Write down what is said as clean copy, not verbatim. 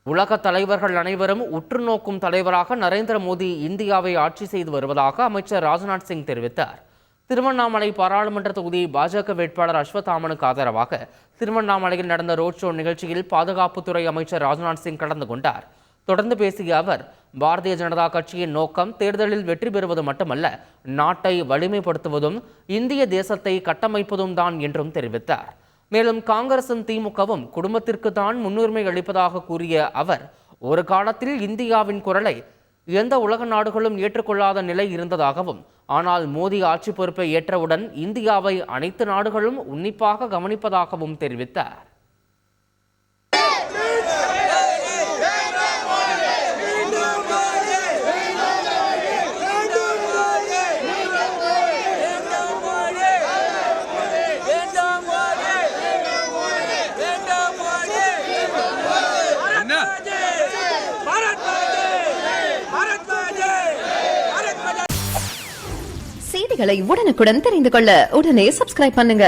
உலக தலைவர்கள் அனைவரும் உற்று நோக்கும் தலைவராக நரேந்திர மோடி இந்தியாவை ஆட்சி செய்து வருவதாக அமைச்சர் ராஜ்நாத் சிங் தெரிவித்தார். திருவண்ணாமலை பாராளுமன்ற தொகுதி பாஜக வேட்பாளர் அஸ்வத்தாமனுக்கு ஆதரவாக திருவண்ணாமலையில் நடந்த ரோட் ஷோ நிகழ்ச்சியில் பாதுகாப்புத்துறை அமைச்சர் ராஜ்நாத் சிங் கலந்து கொண்டார். தொடர்ந்து பேசிய அவர், பாரதிய ஜனதா கட்சியின் நோக்கம் தேர்தலில் வெற்றி பெறுவது மட்டுமல்ல, நாட்டை வலிமைப்படுத்துவதும் இந்திய தேசத்தை கட்டமைப்பதும் தான் என்றும் தெரிவித்தார். மேலும் காங்கிரசும் திமுகவும் குடும்பத்திற்கு தான் முன்னுரிமை அளிப்பதாக கூறிய அவர், ஒரு காலத்தில் இந்தியாவின் குரலை எந்த உலக நாடுகளும் ஏற்றுக்கொள்ளாத நிலை இருந்ததாகவும், ஆனால் மோடி ஆட்சி பொறுப்பை ஏற்றவுடன் இந்தியாவை அனைத்து நாடுகளும் உன்னிப்பாக கவனிப்பதாகவும் தெரிவித்தார். செய்திகளை உடனுக்குடன் தெரிந்து கொள்ள உடனே சப்ஸ்கிரைப் பண்ணுங்க.